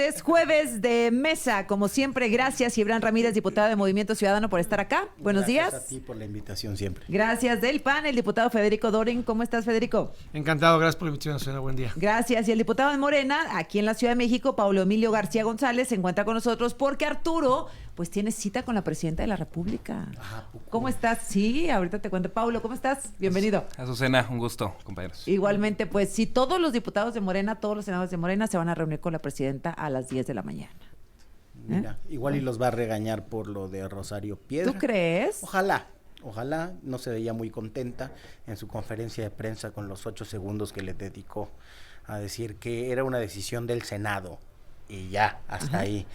Es jueves de mesa, como siempre. Gracias, Gibran Ramírez, diputado de Movimiento Ciudadano, por estar acá. Buenos días. Gracias a ti por la invitación siempre. Gracias. Del PAN, el diputado Federico Dorin. ¿Cómo estás, Federico? Encantado, gracias por la invitación, Susana. Buen día. Gracias. Y el diputado de Morena, aquí en la Ciudad de México, Paulo Emilio García González, se encuentra con nosotros porque Arturo, pues tiene cita con la presidenta de la República. ¿Cómo estás? Sí, ahorita te cuento. Paulo, ¿cómo estás? Bienvenido. Azucena, un gusto, compañeros. Igualmente, pues sí, todos los diputados de Morena, todos los senadores de Morena se van a reunir con la presidenta a las 10 de la mañana. Mira, igual y los va a regañar por lo de Rosario Piedra. ¿Tú crees? Ojalá, no se veía muy contenta en su conferencia de prensa con los 8 segundos que le dedicó a decir que era una decisión del Senado y ya, hasta ahí.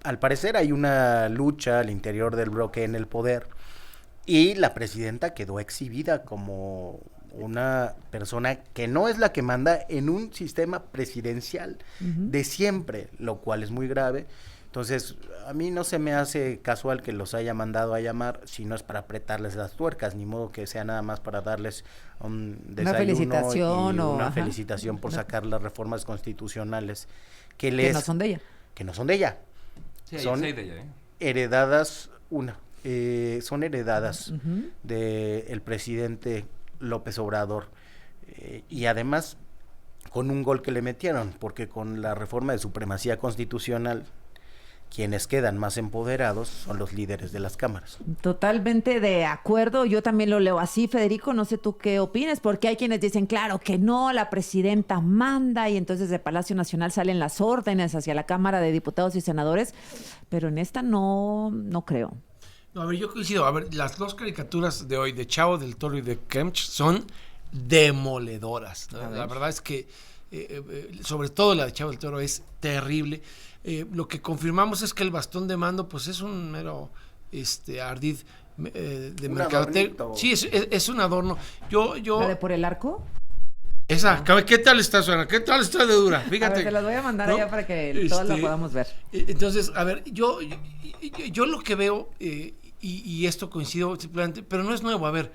Al parecer hay una lucha al interior del bloque en el poder y la presidenta quedó exhibida como una persona que no es la que manda en un sistema presidencial de siempre, lo cual es muy grave. Entonces, a mí no se me hace casual que los haya mandado a llamar si no es para apretarles las tuercas, ni modo que sea nada más para darles un desayuno, una felicitación por sacar las reformas constitucionales que no son de ella. Que no son de ella. Sí, son de ella, heredadas, son heredadas del presidente López Obrador, y además con un gol que le metieron, porque con la reforma de supremacía constitucional quienes quedan más empoderados son los líderes de las cámaras. Totalmente de acuerdo, yo también lo leo así, Federico, no sé tú qué opines, porque hay quienes dicen, claro que no, la presidenta manda y entonces de Palacio Nacional salen las órdenes hacia la Cámara de Diputados y Senadores, pero en esta no creo. No, a ver, yo coincido. A ver, las dos caricaturas de hoy, de Chavo del Toro y de Kemch, son demoledoras, ¿no? La verdad es que, sobre todo la de Chavo del Toro, es terrible. Lo que confirmamos es que el bastón de mando, pues es un mero ardid de mercadotecnia. Sí, es un adorno. ¿La de por el arco? Esa, ¿qué tal está, Susana? ¿Qué tal está de dura? Fíjate. A ver, te las voy a mandar allá para que todas la podamos ver. Entonces, a ver, yo lo que veo, y esto coincido simplemente, pero no es nuevo. A ver,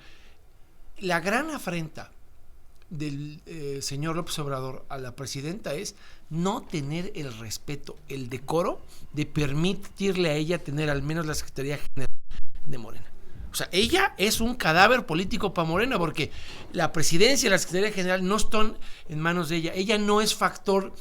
la gran afrenta del señor López Obrador a la presidenta es no tener el respeto, el decoro de permitirle a ella tener al menos la Secretaría General de Morena. O sea, ella es un cadáver político para Morena, porque la presidencia y la Secretaría General no están en manos de ella. Ella no es factor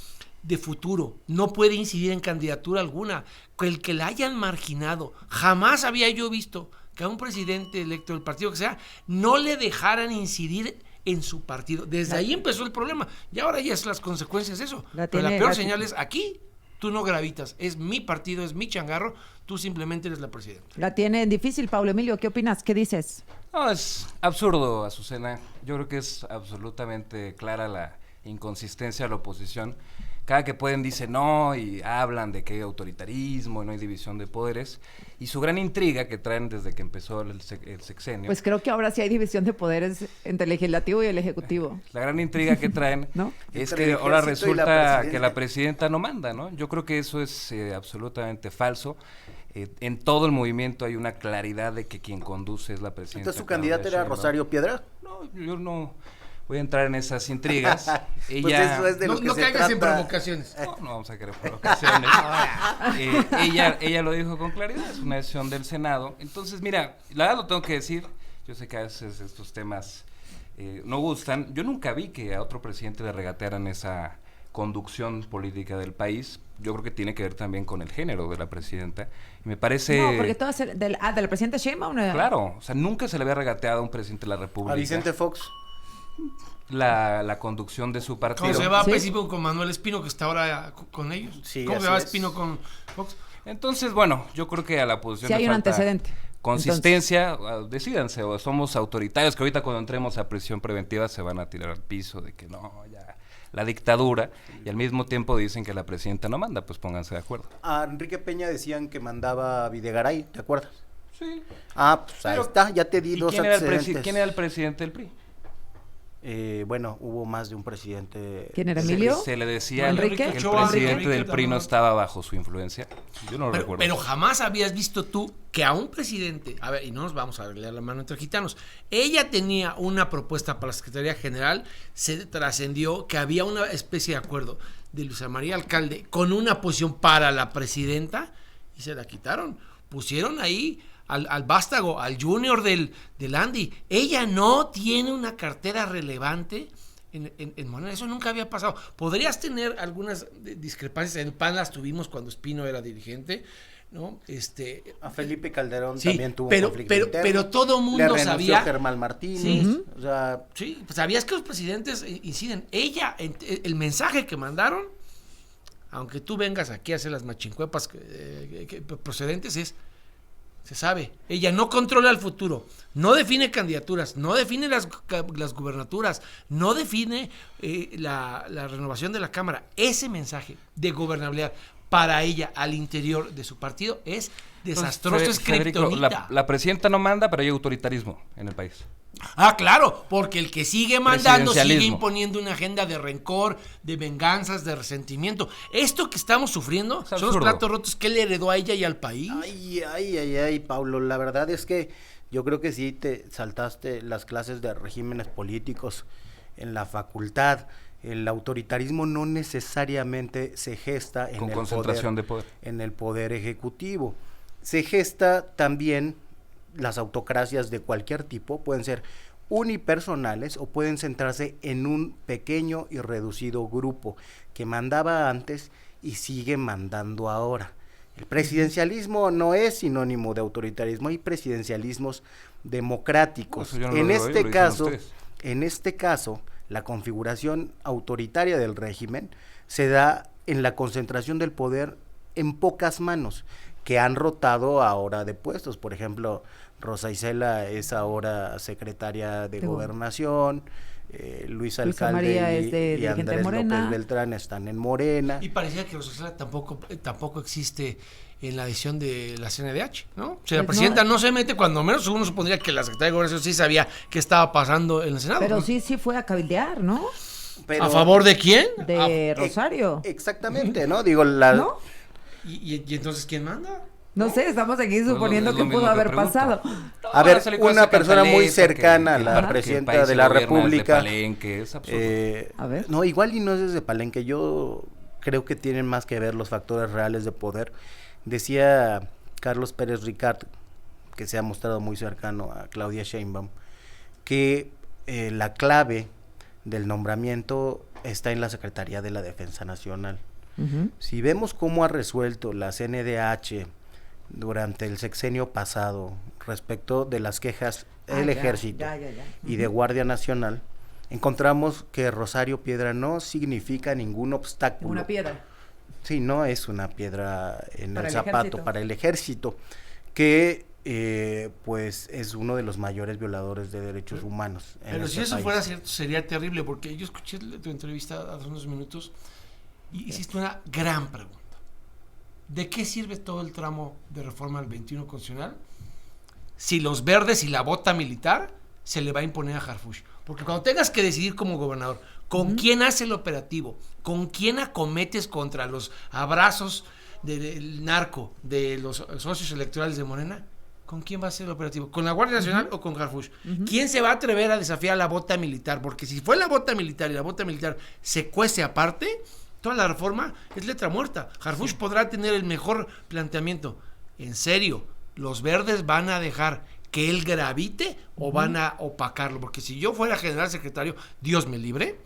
de futuro, no puede incidir en candidatura alguna. El que la hayan marginado, jamás había yo visto que a un presidente electo del partido que sea, no le dejaran incidir en su partido. Desde ahí empezó el problema, y ahora ya es las consecuencias de eso. Pero la peor señal es, aquí tú no gravitas, es mi partido, es mi changarro, tú simplemente eres la presidenta. La tiene difícil, Paulo Emilio, ¿qué opinas? ¿Qué dices? No, es absurdo, Azucena. Yo creo que es absolutamente clara la inconsistencia de la oposición. Cada que pueden dicen no y hablan de que hay autoritarismo, no hay división de poderes, y su gran intriga que traen desde que empezó el sexenio. Pues creo que ahora sí hay división de poderes entre el legislativo y el ejecutivo. La gran intriga que traen ¿no? Es que ahora resulta que la presidenta no manda, ¿no? Yo creo que eso es absolutamente falso. En todo el movimiento hay una claridad de que quien conduce es la presidenta. ¿Entonces su candidata era Rosario Piedra? No, yo no voy a entrar en esas intrigas. Ella, pues eso es de lo que no se caigas trata. en provocaciones. No vamos a querer provocaciones. Ella lo dijo con claridad, es una decisión del Senado. Entonces, mira, la verdad lo tengo que decir, yo sé que a veces estos temas no gustan. Yo nunca vi que a otro presidente le regatearan esa conducción política del país. Yo creo que tiene que ver también con el género de la presidenta. Y me parece... No, porque todo es de la presidenta Sheinbaum. Claro, o sea, nunca se le había regateado a un presidente de la República. A Vicente Fox. La conducción de su partido. ¿Cómo se va principio con Manuel Espino, que está ahora con ellos? Sí, ¿Cómo se va Espino con Fox? Entonces, bueno, yo creo que a la oposición sí hay un antecedente. Consistencia, decídanse, o somos autoritarios, que ahorita cuando entremos a prisión preventiva se van a tirar al piso de que no, ya la dictadura, y al mismo tiempo dicen que la presidenta no manda, pues pónganse de acuerdo. A Enrique Peña decían que mandaba a Videgaray, ¿te acuerdas? Sí. Pues ahí está, ya te di dos antecedentes. ¿Quién era el presidente del PRI? Bueno, hubo más de un presidente. ¿Quién era, Emilio? Se le decía ¿Enrique? que el presidente del PRI no estaba bajo su influencia. Yo no lo recuerdo. Pero jamás habías visto tú que a un presidente, a ver, y no nos vamos a leer la mano entre gitanos, ella tenía una propuesta para la Secretaría General, se trascendió que había una especie de acuerdo. de Luisa María Alcalde con una posición para la presidenta y se la quitaron. Pusieron ahí al vástago, al junior del Andy. Ella no tiene una cartera relevante en Morena. Eso nunca había pasado. Podrías tener algunas discrepancias. En el PAN las tuvimos cuando Espino era dirigente, ¿no? A Felipe Calderón sí, también tuvo un conflicto interno. Pero todo mundo Le sabía. Germán Martínez. Sí. O sea, sí, pues sabías que los presidentes inciden. Ella, el mensaje que mandaron, aunque tú vengas aquí a hacer las machincuepas procedentes, se sabe, ella no controla el futuro, no define candidaturas, no define las gubernaturas, no define la renovación de la Cámara. Ese mensaje de gobernabilidad para ella al interior de su partido es desastroso, es kriptonita. La presidenta no manda, pero hay autoritarismo en el país. Ah, claro, porque el que sigue mandando sigue Presidencialismo. imponiendo una agenda de rencor, de venganzas, de resentimiento. Esto que estamos sufriendo son los platos rotos que le heredó a ella y al país. Ay, Pablo, la verdad es que yo creo que sí te saltaste las clases de regímenes políticos en la facultad. El autoritarismo no necesariamente se gesta en el concentración de poder. En el poder ejecutivo. Se gesta también. Las autocracias de cualquier tipo pueden ser unipersonales o pueden centrarse en un pequeño y reducido grupo que mandaba antes y sigue mandando ahora. El presidencialismo no es sinónimo de autoritarismo, hay presidencialismos democráticos. No En este caso, la configuración autoritaria del régimen se da en la concentración del poder en pocas manos, que han rotado ahora de puestos. Por ejemplo, Rosa Isela es ahora secretaria de Gobernación, Luis Alcalde María es de y Andrés López Beltrán están en Morena. Y parecía que Rosa Isela tampoco existe en la edición de la CNDH, ¿no? O sea, la presidenta no se mete, cuando menos uno supondría que la secretaria de Gobernación sí sabía qué estaba pasando en el Senado. Pero ¿no? sí fue a cabildear, ¿no? Pero, ¿a favor de quién? De Rosario. Exactamente, ¿no? Digo, la... ¿No? ¿Y entonces quién manda? No sé, estamos aquí suponiendo que pudo haber pasado. A ver, una persona muy cercana a la presidenta de la República. Palenque, es absurdo. A ver. No, igual y no es desde Palenque. Yo creo que tienen más que ver los factores reales de poder. Decía Carlos Pérez Ricard, que se ha mostrado muy cercano a Claudia Sheinbaum, que la clave del nombramiento está en la Secretaría de la Defensa Nacional. Si vemos cómo ha resuelto la CNDH durante el sexenio pasado respecto de las quejas del Ejército y de Guardia Nacional, encontramos que Rosario Piedra no significa ningún obstáculo. Una piedra. Sí, no es una piedra en Para el el zapato ejército. para el Ejército, que pues es uno de los mayores violadores de derechos humanos. Pero si eso fuera cierto, sería terrible, porque yo escuché tu entrevista hace unos minutos y hiciste una gran pregunta. ¿De qué sirve todo el tramo de reforma del 21 constitucional si los verdes y la bota militar se le va a imponer a Harfuch? Porque cuando tengas que decidir como gobernador con quién hace el operativo, con quién acometes contra los abrazos del narco, de los socios electorales de Morena, ¿con quién va a ser el operativo? ¿Con la Guardia Nacional o con Harfuch? ¿Quién se va a atrever a desafiar a la bota militar? Porque si fue la bota militar y la bota militar se cuece aparte, toda la reforma es letra muerta. Harfuch podrá tener el mejor planteamiento. En serio, ¿los verdes van a dejar que él gravite o van a opacarlo? Porque si yo fuera general secretario, Dios me libre,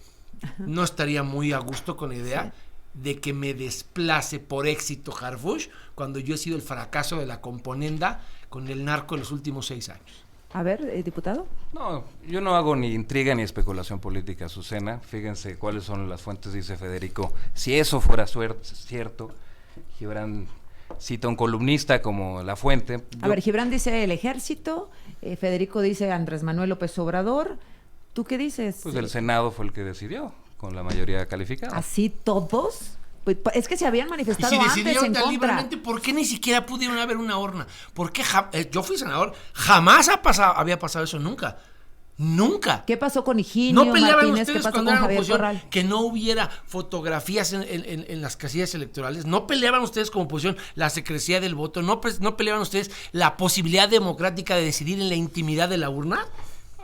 no estaría muy a gusto con la idea de que me desplace por éxito Harfuch cuando yo he sido el fracaso de la componenda con el narco en los últimos 6 años. A ver, diputado. No, yo no hago ni intriga ni especulación política, Azucena. Fíjense cuáles son las fuentes, dice Federico. Si eso fuera cierto, Gibran cita a un columnista como La Fuente. A ver, Gibran dice el Ejército, Federico dice Andrés Manuel López Obrador. ¿Tú qué dices? Pues el Senado fue el que decidió, con la mayoría calificada. ¿Así todos? Pues, es que se habían Y manifestado si antes decidieron en tan contra. libremente, ¿por qué ni siquiera pudieron haber una urna? ¿Por qué yo fui senador? Jamás había pasado eso, nunca. Nunca. ¿Qué pasó con Higinio ¿No peleaban Martínez? ¿Qué ustedes pasó cuando con eran Javier oposición Corral? que no hubiera fotografías en las casillas electorales? ¿No peleaban ustedes como oposición la secrecía del voto? ¿No peleaban ustedes la posibilidad democrática de decidir en la intimidad de la urna?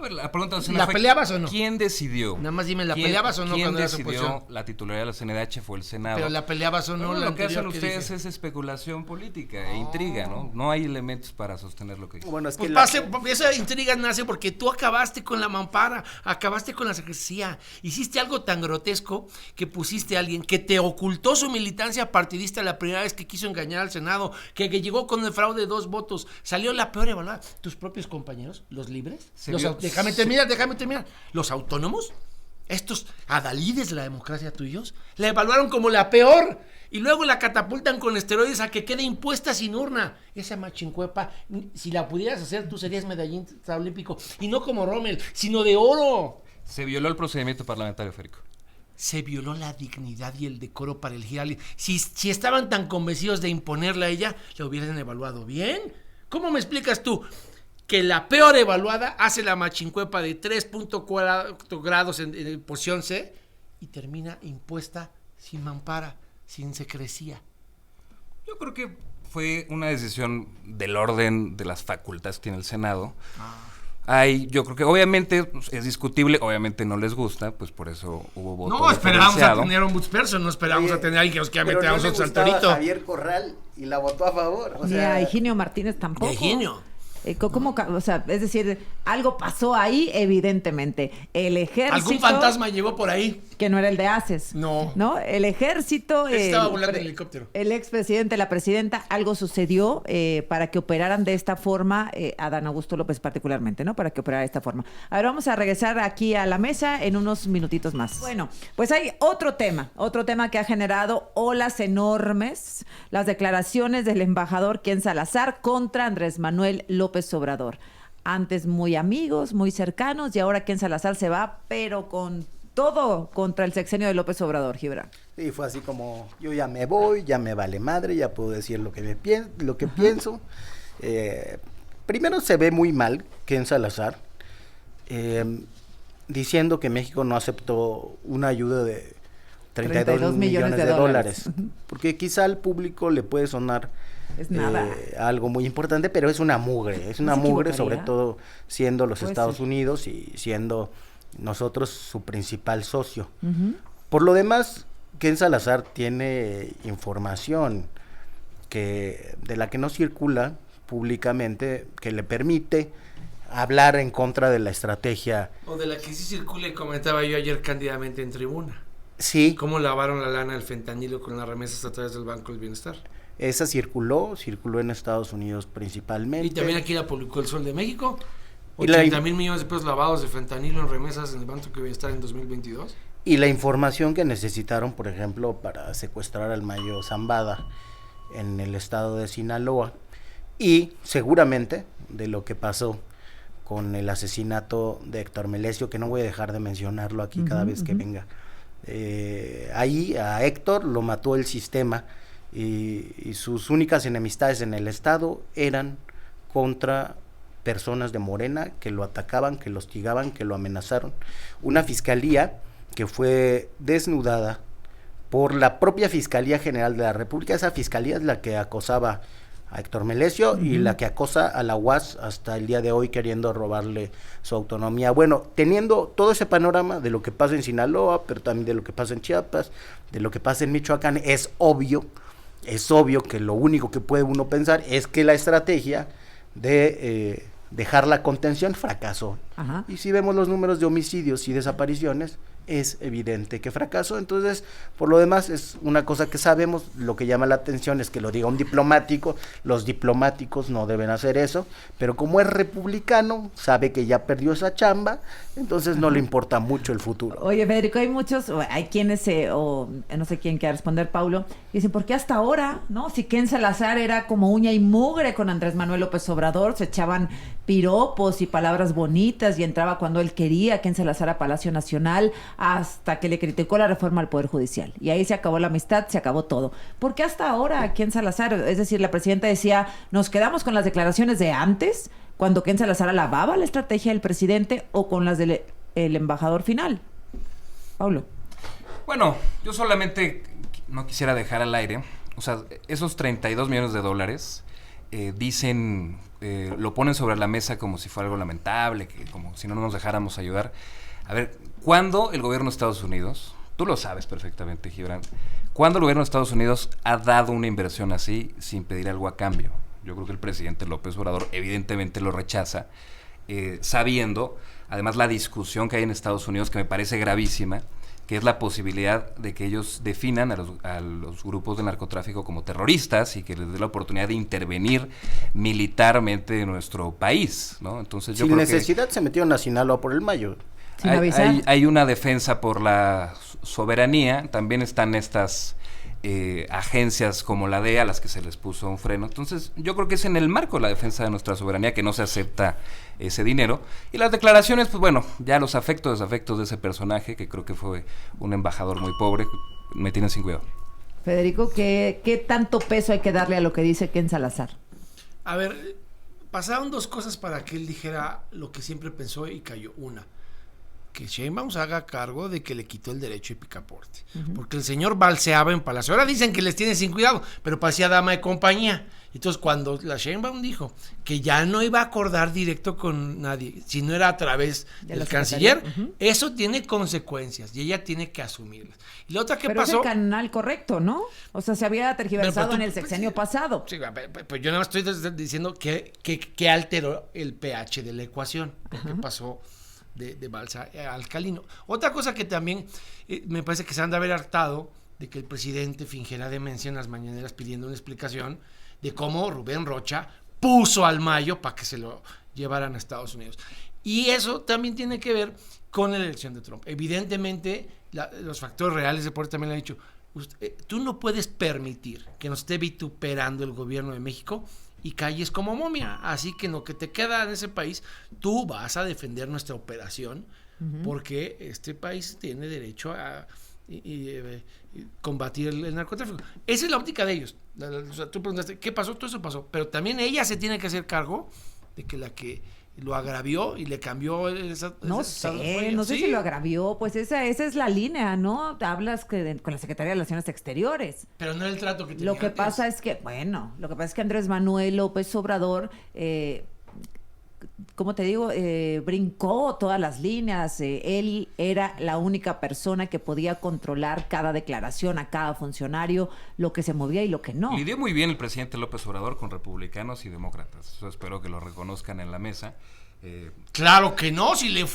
A ver, la pregunta de ¿La peleabas o no? ¿Quién decidió? Nada más dime, ¿la peleabas o no ¿Quién cuando eras decidió oposición? la titularidad de la CNDH? Fue el Senado. Pero la peleabas o no. Bueno, la lo que hacen anterior ustedes dije. es especulación política e intriga, ¿no? No hay elementos para sostener lo que dicen. Bueno, es que Pues esa intriga nace porque tú acabaste con la mampara, acabaste con la secrecía, hiciste algo tan grotesco que pusiste a alguien que te ocultó su militancia partidista la primera vez que quiso engañar al Senado, que llegó con el fraude de 2 votos, salió la peor evaluada. ¿Tus propios compañeros, los libres? Déjame terminar. ¿Los autónomos? Estos adalides de la democracia tuyos, la evaluaron como la peor y luego la catapultan con esteroides a que quede impuesta sin urna. Esa machincuepa, si la pudieras hacer, tú serías medallista olímpico. Y no como Rommel, sino de oro. Se violó el procedimiento parlamentario, Federico. Se violó la dignidad y el decoro para elegir a alguien. Si estaban tan convencidos de imponerla a ella, la hubieran evaluado bien. ¿Cómo me explicas tú que la peor evaluada hace la machincuepa de 3.4 grados en porción C y termina impuesta sin mampara, sin secrecía? Yo creo que fue una decisión del orden de las facultades que tiene el Senado. Yo creo que obviamente es discutible, obviamente no les gusta, pues por eso hubo voto No, esperábamos a diferenciado. tener un Butzperson, no esperábamos a tener a alguien que nos quiera meter a nosotros al gustaba torito. Javier Corral y la votó a favor. O Ni sea, a Higinio Martínez tampoco. De Higinio. O sea, es decir, algo pasó ahí, evidentemente. El ejército. Algún fantasma llegó por ahí. Que no era el de Aces. No. ¿No? El ejército. Estaba volando en helicóptero. El expresidente, la presidenta, algo sucedió para que operaran de esta forma, Adán Augusto López particularmente, ¿no? Para que operara de esta forma. A ver, vamos a regresar aquí a la mesa en unos minutitos más. Bueno, pues hay otro tema que ha generado olas enormes, las declaraciones del embajador Ken Salazar contra Andrés Manuel López Obrador. Antes muy amigos, muy cercanos, y ahora Ken Salazar se va, pero con todo contra el sexenio de López Obrador, Gibran. sí, fue así como, yo ya me voy, ya me vale madre, ya puedo decir lo que pienso. Primero se ve muy mal Ken Salazar, diciendo que México no aceptó una ayuda de 32 millones de dólares. Porque quizá al público le puede sonar Es nada. algo muy importante, pero es una mugre, sobre todo siendo los Puede Estados ser. Unidos y siendo nosotros su principal socio. Ujú. Por lo demás, Ken Salazar tiene información de la que no circula públicamente, que le permite hablar en contra de la estrategia. O de la que sí circula y comentaba yo ayer cándidamente en tribuna. Sí, ¿Cómo lavaron la lana del fentanilo con las remesas a través del Banco del Bienestar? esa circuló en Estados Unidos principalmente. Y también aquí la publicó el Sol de México. Y la- 80,000 millones de pesos lavados de fentanilo en remesas en el Banco del Bienestar en 2022. Y la información que necesitaron, por ejemplo, para secuestrar al Mayo Zambada en el estado de Sinaloa. Y seguramente de lo que pasó con el asesinato de Héctor Melesio, que no voy a dejar de mencionarlo aquí cada vez que venga. Ahí a Héctor lo mató el sistema y sus únicas enemistades en el estado eran contra personas de Morena que lo atacaban, que lo hostigaban, que lo amenazaron. Una fiscalía que fue desnudada por la propia Fiscalía General de la República. Esa fiscalía es la que acosaba a Héctor Melesio y la que acosa a la UAS hasta el día de hoy, queriendo robarle su autonomía. Bueno, teniendo todo ese panorama de lo que pasa en Sinaloa, pero también de lo que pasa en Chiapas, de lo que pasa en Michoacán, es obvio que lo único que puede uno pensar es que la estrategia de dejar la contención fracasó. Ajá. Y si vemos los números de homicidios y desapariciones, es evidente que fracasó. Entonces, por lo demás, es una cosa que sabemos. Lo que llama la atención es que lo diga un diplomático. Los diplomáticos no deben hacer eso, pero como es republicano, sabe que ya perdió esa chamba, entonces no le importa mucho el futuro. Oye, Federico, hay quienes, o no sé quién quiera responder, Paulo, dicen, ¿por qué hasta ahora? ¿No? Si Ken Salazar era como uña y mugre con Andrés Manuel López Obrador, se echaban piropos y palabras bonitas y entraba cuando él quería, Ken Salazar, a Palacio Nacional, hasta que le criticó la reforma al Poder Judicial. Y ahí se acabó la amistad, se acabó todo. ¿Por qué hasta ahora Ken Salazar? Es decir, la presidenta decía, nos quedamos con las declaraciones de antes, cuando Ken Salazar alababa la estrategia del presidente, o con las del el embajador final. Paulo. Bueno, yo solamente no quisiera dejar al aire, o sea, esos 32 millones de dólares dicen, lo ponen sobre la mesa como si fuera algo lamentable, que como si no nos dejáramos ayudar. A ver, ¿cuándo el gobierno de Estados Unidos, tú lo sabes perfectamente, Gibran, cuándo el gobierno de Estados Unidos ha dado una inversión así sin pedir algo a cambio? Yo creo que el presidente López Obrador evidentemente lo rechaza, sabiendo, además, la discusión que hay en Estados Unidos, que me parece gravísima, que es la posibilidad de que ellos definan a los grupos de narcotráfico como terroristas y que les dé la oportunidad de intervenir militarmente en nuestro país, ¿no? Entonces yo Sin creo necesidad se metieron a Sinaloa por el Mayo. Sin avisar. hay una defensa por la soberanía, también están estas agencias como la DEA a las que se les puso un freno. Entonces yo creo que es en el marco de la defensa de nuestra soberanía que no se acepta ese dinero, y las declaraciones, pues bueno, ya los desafectos de ese personaje, que creo que fue un embajador muy pobre, me tienen sin cuidado. Federico, ¿qué tanto peso hay que darle a lo que dice Ken Salazar? A ver, pasaron dos cosas para que él dijera lo que siempre pensó y cayó. Una, que Sheinbaum se haga cargo de que le quitó el derecho de picaporte. Porque el señor balseaba en Palacio. Ahora dicen que les tiene sin cuidado, pero parecía dama de compañía. Entonces, cuando la Sheinbaum dijo que ya no iba a acordar directo con nadie, si no era a través del canciller, eso tiene consecuencias y ella tiene que asumirlas. Y la otra que pero pasó... es el canal correcto, ¿no? O sea, se había tergiversado en el sexenio pasado. Sí, pues yo nada más estoy diciendo que alteró el pH de la ecuación, porque pasó de balsa a alcalino. Otra cosa que también me parece que se han de haber hartado de que el presidente fingiera demencia en las mañaneras pidiendo una explicación de cómo Rubén Rocha puso al Mayo para que se lo llevaran a Estados Unidos. Y eso también tiene que ver con la elección de Trump. Evidentemente, los factores reales de poder también le han dicho, tú no puedes permitir que nos esté vituperando el gobierno de México y calles como momia, así que en lo que te queda en ese país, tú vas a defender nuestra operación, porque este país tiene derecho a combatir el narcotráfico. Esa es la óptica de ellos. O sea, tú preguntaste, ¿qué pasó? Todo eso pasó, pero también ella se tiene que hacer cargo de que la que lo agravió y le cambió no sé si lo agravió, pues esa es la línea, ¿no? Hablas con la Secretaría de Relaciones Exteriores. Pero no era el trato que tenía Lo que antes. pasa es que, Andrés Manuel López Obrador, ¿cómo te digo? Brincó todas las líneas. Él era la única persona que podía controlar cada declaración, a cada funcionario, lo que se movía y lo que no. Lidió muy bien el presidente López Obrador con republicanos y demócratas. Eso espero que lo reconozcan en la mesa. Claro que no, si le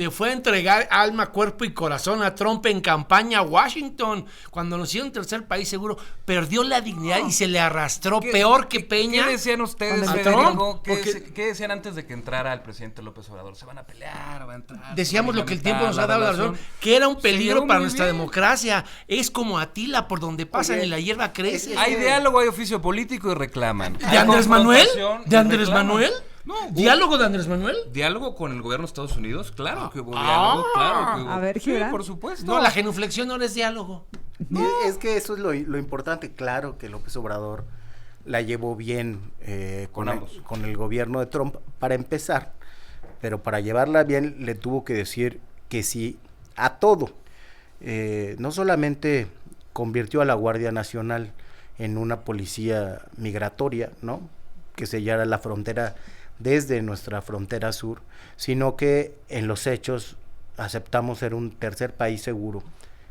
fue a entregar alma, cuerpo y corazón a Trump en campaña a Washington, cuando nos hicieron tercer país seguro, perdió la dignidad y se le arrastró peor que Peña. ¿Qué decían ustedes, a Federico? Trump? ¿Qué decían antes de que entrara el presidente López Obrador? Se van a pelear, va a entrar. Decíamos lo que el tiempo nos ha dado la razón, que era un peligro para nuestra democracia. Es como Atila, por donde pasan y la hierba crece. Hay diálogo, hay oficio político y reclaman. ¿De Andrés Manuel? Confrontación ¿De Andrés reclaman. Manuel? No, ¿Diálogo de Andrés Manuel? ¿Diálogo con el gobierno de Estados Unidos? Claro que hubo diálogo, claro que hubo. A ver, sí, Gibran. por supuesto. No, la genuflexión no es diálogo. No. Es que eso es lo importante. Claro que López Obrador la llevó bien con el gobierno de Trump para empezar, pero para llevarla bien le tuvo que decir que sí a todo. No solamente convirtió a la Guardia Nacional en una policía migratoria, ¿no?, que sellara la frontera desde nuestra frontera sur, sino que en los hechos aceptamos ser un tercer país seguro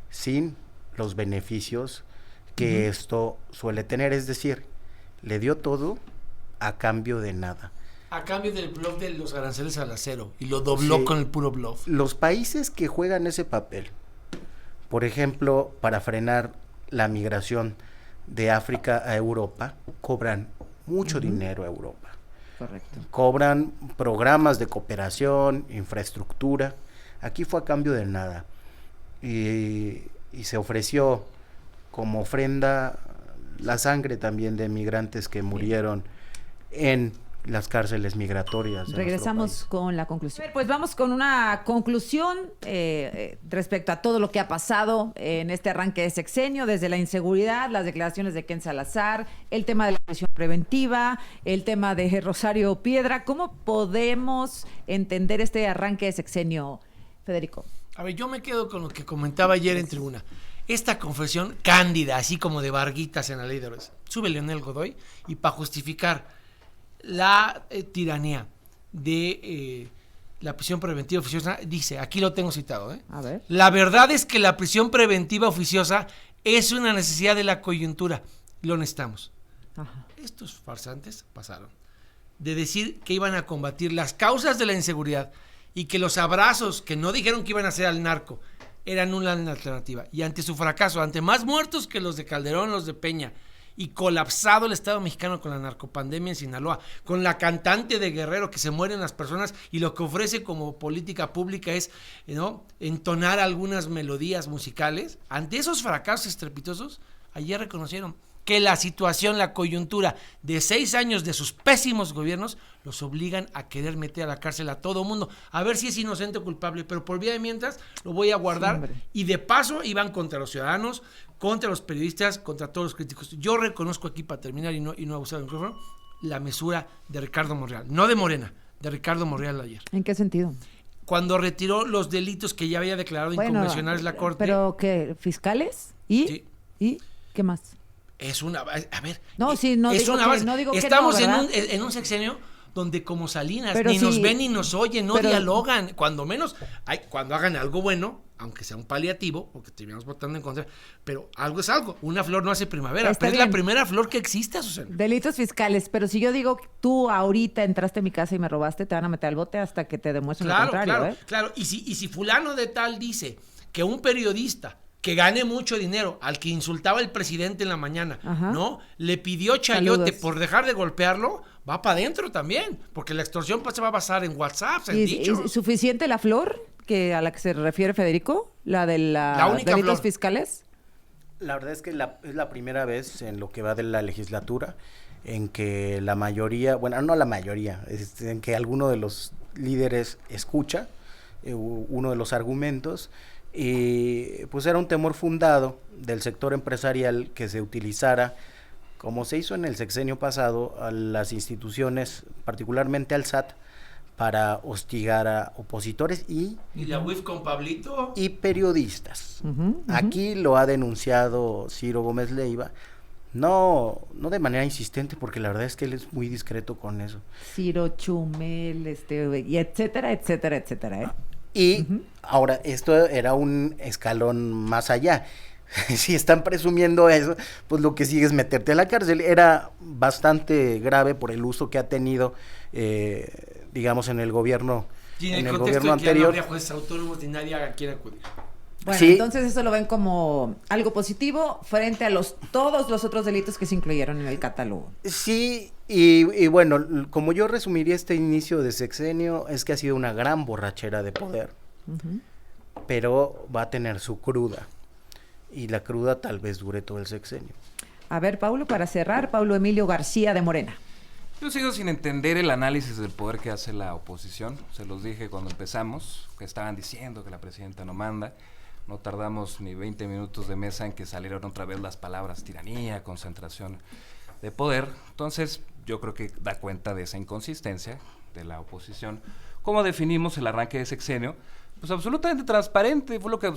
sin los beneficios que esto suele tener, es decir, le dio todo a cambio de nada. A cambio del bluff de los aranceles al acero, y lo dobló con el puro bluff. Los países que juegan ese papel, por ejemplo, para frenar la migración de África a Europa, cobran mucho dinero a Europa. Correcto. Cobran programas de cooperación, infraestructura. Aquí fue a cambio de nada. Y se ofreció como ofrenda la sangre también de migrantes que murieron en las cárceles migratorias. Regresamos con la conclusión. Pues vamos con una conclusión respecto a todo lo que ha pasado en este arranque de sexenio, desde la inseguridad, las declaraciones de Ken Salazar, el tema de la prisión preventiva, el tema de Rosario Piedra. ¿Cómo podemos entender este arranque de sexenio, Federico? A ver, yo me quedo con lo que comentaba ayer en tribuna. esta confesión cándida, así como de Varguitas en la ley de héroes. Sube Leonel Godoy y para justificar la tiranía de la prisión preventiva oficiosa, dice, aquí lo tengo citado, A ver. la verdad es que la prisión preventiva oficiosa es una necesidad de la coyuntura, lo necesitamos. Ajá. Estos farsantes pasaron de decir que iban a combatir las causas de la inseguridad y que los abrazos que no dijeron que iban a hacer al narco eran una alternativa. Y ante su fracaso, ante más muertos que los de Calderón, los de Peña, y colapsado el Estado mexicano con la narcopandemia en Sinaloa, con la cantante de Guerrero que se mueren las personas y lo que ofrece como política pública es, ¿no?, entonar algunas melodías musicales. Ante esos fracasos estrepitosos, ayer reconocieron que la situación, la coyuntura de 6 años de sus pésimos gobiernos los obligan a querer meter a la cárcel a todo mundo, a ver si es inocente o culpable, pero por vía de mientras lo voy a guardar, Sí, y de paso iban contra los ciudadanos, contra los periodistas, contra todos los críticos. Yo reconozco aquí, para terminar y no abusar del micrófono, la mesura de Ricardo Monreal, no de Morena, de Ricardo Monreal ayer. ¿En qué sentido? Cuando retiró los delitos que ya había declarado inconvencionales la Corte. ¿Pero qué? ¿Fiscales? ¿Y? Sí. ¿Y? ¿Qué más? Es una, a ver, No, sí, no es digo una que- base. no digo que Estamos no, en un sexenio donde como Salinas Pero ni nos sí, ven ni nos oyen, no pero- dialogan, cuando menos, cuando hagan algo bueno, aunque sea un paliativo, porque terminamos votando en contra, pero algo es algo, una flor no hace primavera, Está pero es bien. la primera flor que existe, Azucena. Delitos fiscales, pero si yo digo que tú ahorita entraste a mi casa y me robaste, te van a meter al bote hasta que te demuestren lo Claro, contrario, claro, ¿eh? claro, y si fulano de tal dice que un periodista que gane mucho dinero, al que insultaba el presidente en la mañana, Ajá. ¿no?, le pidió chayote Saludos. por dejar de golpearlo, va para adentro también, porque la extorsión se va a basar en WhatsApp, en ¿Y dichos. es suficiente la flor que a la que se refiere Federico? ¿La de La única delitos flor. fiscales? La verdad es que es la primera vez en lo que va de la legislatura en que la mayoría, bueno, no la mayoría, en que alguno de los líderes escucha uno de los argumentos, y pues era un temor fundado del sector empresarial que se utilizara, como se hizo en el sexenio pasado, a las instituciones, particularmente al SAT, para hostigar a opositores Y la UIF con Pablito. y periodistas. Ujú, ujú. Aquí lo ha denunciado Ciro Gómez Leiva, no de manera insistente, porque la verdad es que él es muy discreto con eso. Ciro, Chumel, y etcétera, etcétera, etcétera, ¿eh? Y ahora, esto era un escalón más allá. Si están presumiendo eso, pues lo que sigue es meterte a la cárcel. Era bastante grave por el uso que ha tenido, digamos, en el gobierno, Y en el gobierno contexto de que ya no anterior. habría jueces autónomos ni nadie a quien acudir. Bueno, Sí. entonces eso lo ven como algo positivo frente a todos los otros delitos que se incluyeron en el catálogo. Sí, y bueno, como yo resumiría este inicio de sexenio, es que ha sido una gran borrachera de poder, Ujú. pero va a tener su cruda, y la cruda tal vez dure todo el sexenio. A ver, Paulo, para cerrar, Paulo Emilio García de Morena. Yo sigo sin entender el análisis del poder que hace la oposición. Se los dije cuando empezamos, que estaban diciendo que la presidenta no manda. No tardamos ni 20 minutos de mesa en que salieron otra vez las palabras tiranía, concentración de poder. Entonces, yo creo que da cuenta de esa inconsistencia de la oposición. ¿Cómo definimos el arranque de sexenio? Pues absolutamente transparente, fue lo que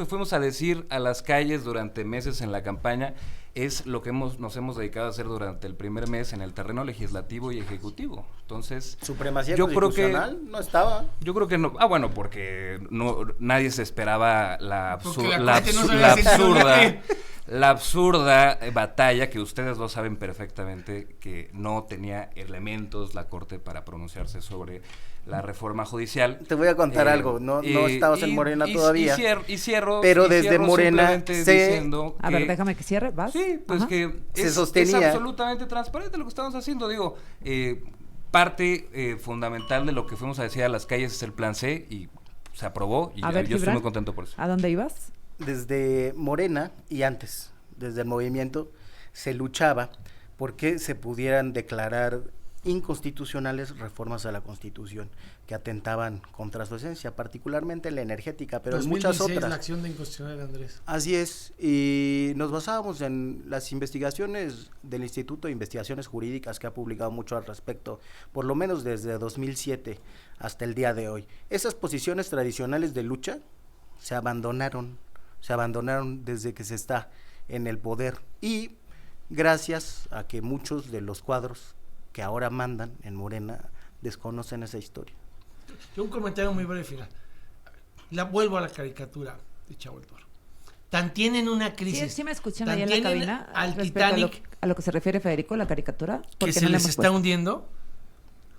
fuimos a decir a las calles durante meses en la campaña, es lo que nos hemos dedicado a hacer durante el primer mes en el terreno legislativo y ejecutivo. Entonces, Supremacía yo creo que constitucional no estaba. yo creo que no, bueno, porque nadie se esperaba la Porque la Corte no se había absurda la absurda batalla que ustedes lo saben perfectamente, que no tenía elementos la Corte para pronunciarse sobre la reforma judicial. Te voy a contar algo, no estabas en Morena todavía. Cierro, pero desde Morena simplemente se- diciendo A que- ver, déjame que cierre, ¿vas? Sí, pues Ajá. que Se es sostenía. absolutamente transparente lo que estamos haciendo. Digo, parte fundamental de lo que fuimos a decir a las calles es el plan C y se aprobó y A ver, yo estoy Gibran, muy contento por eso. ¿A dónde ibas? Desde Morena y antes, desde el movimiento, se luchaba porque se pudieran declarar inconstitucionales reformas a la Constitución que atentaban contra su esencia, particularmente la energética, pero en muchas 2016, otras. la acción de inconstitucional de Andrés. Así es, y nos basábamos en las investigaciones del Instituto de Investigaciones Jurídicas, que ha publicado mucho al respecto, por lo menos desde 2007 hasta el día de hoy. Esas posiciones tradicionales de lucha se abandonaron se abandonaron desde que se está en el poder, y gracias a que muchos de los cuadros que ahora mandan en Morena desconocen esa historia. Yo un comentario muy breve final. Vuelvo a la caricatura de Chavo el Toro. Tan tienen una crisis. Sí me escuchan tan ahí en la tienen cabina al respecto Titanic a lo que se refiere Federico, la caricatura. que porque se no la les hemos está puesto. hundiendo,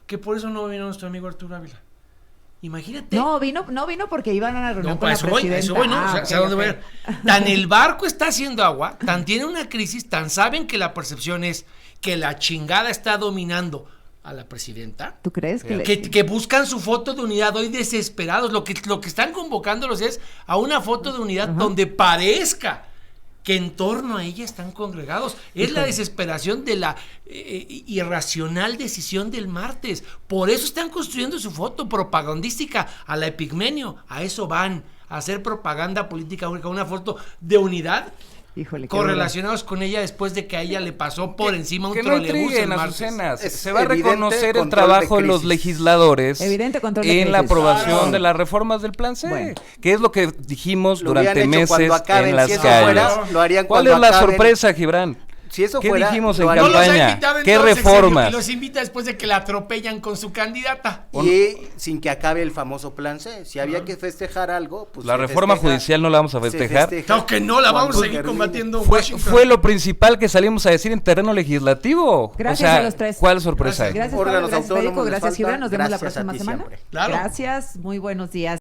que por eso no vino nuestro amigo Arturo Ávila. Imagínate. No vino porque iban a una reunión No, con la eso voy, presidenta. eso voy, ¿no? Ah, O sea, ok, ¿a dónde voy a ok. ir? Tan el barco está haciendo agua, tan tiene una crisis, tan saben que la percepción es que la chingada está dominando a la presidenta, ¿Tú crees que, que buscan su foto de unidad hoy desesperados. Lo que están convocándolos es a una foto de unidad donde parezca que en torno a ella están congregados. Es la desesperación de la irracional decisión del martes. Por eso están construyendo su foto propagandística a la Epigmenio. A eso van, a hacer propaganda política única, una foto de unidad. Híjole, qué correlacionados con ella después de que a ella le pasó por encima un Que no trolebús el intriguen, martes. Azucenas. Es Se va a evidente reconocer el control trabajo de de los crisis. legisladores Evidente control de en la crisis. aprobación Claro. de las reformas del Plan C, Bueno. que es lo que dijimos Lo hubieran durante hecho meses cuando acaben, en las si eso calles. fuera, lo harían ¿Cuál cuando es la acaben. sorpresa, Gibran? Si eso ¿Qué fuera, dijimos lo en harían. No los ha campaña? invitado en ¿Qué todo el sexenio, reformas? y los invita después de que la atropellan con su candidata. Y sin que acabe el famoso Plan C. Si había que festejar algo, pues La se reforma festeja- judicial no la vamos a se festejar. festeja Claro que no, la vamos a cuando seguir termine. combatiendo en Fue, Washington. fue lo principal que salimos a decir en terreno legislativo. Gracias o sea, a los tres. ¿cuál sorpresa hay? Gracias, Pablo, Órganos gracias, Federico. autónomos les Gracias, falta, Gibran. Nos vemos la gracias a próxima ti semana. siempre. Claro. Gracias, muy buenos días.